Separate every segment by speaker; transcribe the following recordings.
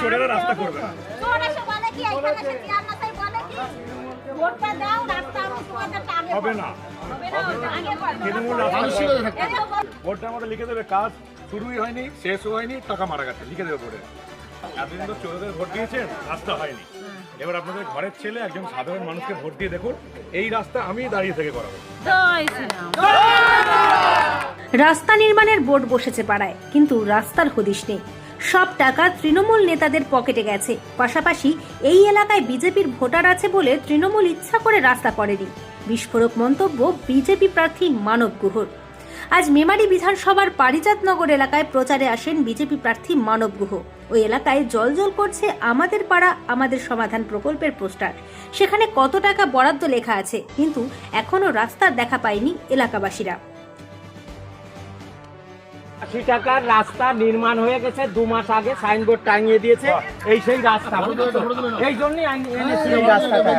Speaker 1: চোরেরা রাস্তা করবে না। হবে না, ভোটটা আমাদের লিখে দেবে, কাজ শুরুই হয়নি, শেষও হয়নি, টাকা মারা গেছে, লিখে দেবে ভোটে। এতদিন তো চোরদের ভোট দিয়েছেন, রাস্তা হয়নি। এবার আপনাদের ঘরের ছেলে একজন সাধারণ মানুষকে ভোট দিয়ে দেখুন, এই রাস্তা আমি দাঁড়িয়ে থেকে করাবো।
Speaker 2: রাস্তা নির্মাণের বোর্ড বসেছে পাড়ায়, কিন্তু রাস্তার হদিশ নেই। সব টাকা তৃণমূল নেতাদের পকেটে গেছে। পাশাপাশি এই এলাকায় বিজেপির ভোটার আছে বলে তৃণমূল ইচ্ছা করে রাস্তা করেনি। বিস্ফোরক মন্তব্য বিজেপি প্রার্থী মানব গুহর। আজ মেমারি বিধানসভার পারিজাতনগর এলাকায় প্রচারে আসেন বিজেপি প্রার্থী মানব গুহ। ওই এলাকায় জলজল করছে আমাদের পাড়া আমাদের সমাধান প্রকল্পের পোস্টার। সেখানে কত টাকা বরাদ্দ লেখা আছে, কিন্তু এখনো রাস্তার দেখা পায়নি এলাকাবাসীরা।
Speaker 3: 80 টাকার রাস্তা নির্মাণ হয়ে গেছে, 2 মাস আগে সাইনবোর্ড টাঙিয়ে দিয়েছে। এই সেই রাস্তা, এই জন্যই এনেছি এই রাস্তাটা।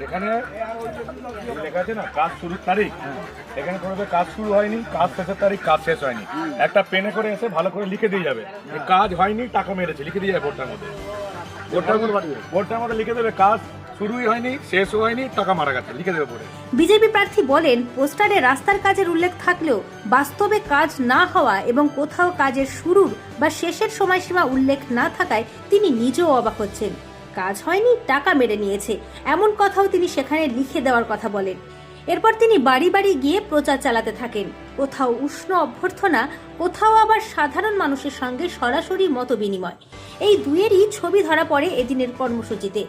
Speaker 1: এখানে লেখা আছে না কাজ শুরুর তারিখ, এখানে কোনো কাজ শুরু হয়নি, কাজ শেষের তারিখ, কাজ শেষ হয়নি। একটা পেনে করে এসে ভালো করে লিখে দিয়ে যাবে, কাজ হয়নি, টাকা মেরেছে, লিখে দিয়ে যাবে ভোটটার মধ্যে। ভোটটার মধ্যে লিখে দেবে, কাজ শুরুই হয়নি, শেষও হয়নি, টাকা মারা গেছে, লিখে দেবে ভোটে।
Speaker 2: বিজেপি প্রার্থী বলেন, পোস্টারে রাস্তার কাজের উল্লেখ থাকলেও বাস্তবে কাজ না হওয়া এবং কোথাও কাজের শুরুর বা শেষের সময়সীমা উল্লেখ না থাকায় তিনি নিজেও অবাক হচ্ছেন। কাজ হয়নি, টাকা মেরে নিয়েছে, এমন কথাও তিনি সেখানে লিখে দেওয়ার কথা বলেন। এরপর তিনি বাড়ি বাড়ি গিয়ে প্রচার চালাতে থাকেন। কোথাও উষ্ণ অভ্যর্থনা, কোথাও আবার সাধারণ মানুষের সঙ্গে সরাসরি মত বিনিময়। এই দুয়েরই ছবি ধরা পড়ে এদিনের কর্মসূচিতে।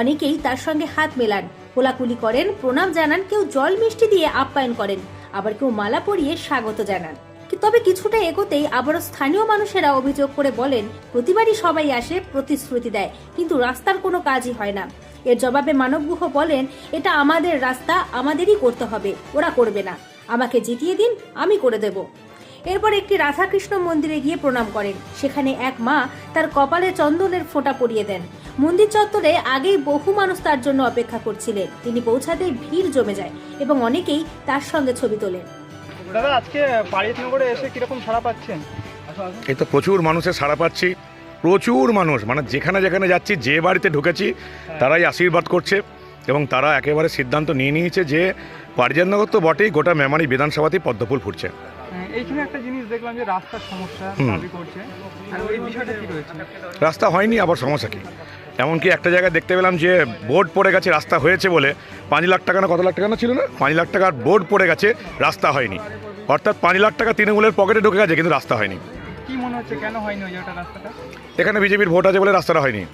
Speaker 2: অনেকেই তার সঙ্গে হাত মেলান, কোলাকুলি করেন, প্রণাম জানান, কেউ জল মিষ্টি দিয়ে আপ্যায়ন করেন, আবার কেউ মালা পরিয়ে স্বাগত জানান। তবে কিছুটা এগোতেই আবারও স্থানীয় মানুষেরা অভিযোগ করে বলেন, প্রতিবারই সবাই আসে, প্রতিশ্রুতি দেয়, কিন্তু রাস্তার কোনো কাজই হয় না। এর জবাবে মানব গুহ বলেন, এটা আমাদের রাস্তা, আমাদেরই করতে হবে, ওরা করবে না, আমাকে জিতিয়ে দিন, আমি করে দেব। এরপর একটি রাধাকৃষ্ণ মন্দিরে গিয়ে প্রণাম করেন। সেখানে এক মা তার কপালে চন্দনের ফোঁটা পরিয়ে দেন। মন্দির চত্বরে আগেই বহু মানুষ তার জন্য অপেক্ষা করছিলেন। তিনি পৌঁছাতেই ভিড় জমে যায় এবং অনেকেই তার সঙ্গে ছবি তোলেন।
Speaker 4: দাদা, আজকে পারিজাতনগরে এসে কিরকম সাড়া পাচ্ছেন?
Speaker 1: এই তো প্রচুর মানুষের সাড়া পাচ্ছি, প্রচুর মানুষ, মানে যেখানে যেখানে যাচ্ছি, যে বাড়িতে ঢুকেছি, তারাই আশীর্বাদ করছে এবং তারা একেবারে সিদ্ধান্ত নিয়ে নিয়েছে যে পারিজাতনগর তো বটেই, গোটা মেমারি বিধানসভাতেই পদ্মফুল ফুটছে।
Speaker 4: এইখানে একটা জিনিস দেখলাম যে রাস্তার সমস্যা দাবি করছে, আর ওই বিষয়টা কি রয়েছে?
Speaker 1: রাস্তা হয়নি, আবার সমস্যা কি? এমনকি একটা জায়গায় দেখতে পেলাম যে বোর্ড পড়ে গেছে রাস্তা হয়েছে বলে, 5 লাখ টাকা না কত লাখ টাকা না ছিল না, 5 লাখ টাকার বোর্ড পড়ে গেছে, রাস্তা হয়নি। অর্থাৎ 5 লাখ টাকা তৃণমূলের পকেটে ঢুকে গেছে, কিন্তু রাস্তা হয়নি।
Speaker 4: কি মনে হচ্ছে কেন হয়নি ওই জায়গাটা রাস্তাটা?
Speaker 1: এখানে বিজেপির ভোট আছে বলে রাস্তাটা হয়নি।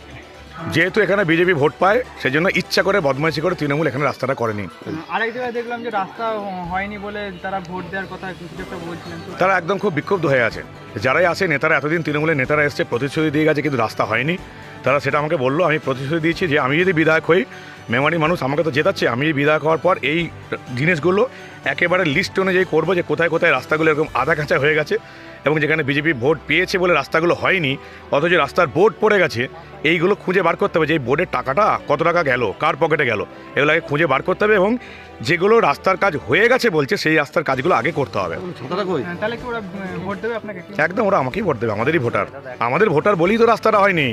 Speaker 1: যেহেতু এখানে বিজেপি ভোট পায়, সেজন্য ইচ্ছা করে বদমাইশি করে তৃণমূল এখানে রাস্তাটা করেনি।
Speaker 4: আরেক জায়গায় দেখলাম যে রাস্তা হয়নি বলে তারা ভোট দেওয়ার কথা কিছু একটা বলছিলেন,
Speaker 1: তারা একদম খুব বিক্ষুব্ধ হয়ে আছে। যারাই আসে নেতারা, এতদিন তৃণমূলের নেতারা এসছে, প্রতিশ্রুতি দিয়ে গেছে, কিন্তু রাস্তা হয়নি। তারা সেটা আমাকে বললো, আমি প্রতিশ্রুতি দিয়েছি যে আমি যদি বিধায়ক হই, মেমারি মানুষ আমাকে তো জেতাচ্ছে, আমি বিধায়ক হওয়ার পর এই জিনিসগুলো একেবারে লিস্ট অনুযায়ী করবো, যে কোথায় কোথায় রাস্তাগুলো এরকম আধা কাঁচা হয়ে গেছে এবং যেখানে বিজেপি ভোট পেয়েছে বলে রাস্তাগুলো হয়নি, অথচ রাস্তার বোর্ড পড়ে গেছে, এইগুলো খুঁজে বার করতে হবে যে এই বোর্ডের টাকাটা কত টাকা গেল, কার পকেটে গেল, এগুলোকে খুঁজে বার করতে হবে এবং যেগুলো রাস্তার কাজ হয়ে গেছে বলছে, সেই রাস্তার কাজগুলো আগে করতে হবে।
Speaker 4: তাহলে কি ওরা ভোট দেবে আপনাকে?
Speaker 1: একদম, ওরা আমাকেই ভোট দেবে, আমাদেরই ভোটার, আমাদের ভোটার বলেই তো রাস্তাটা হয়নি।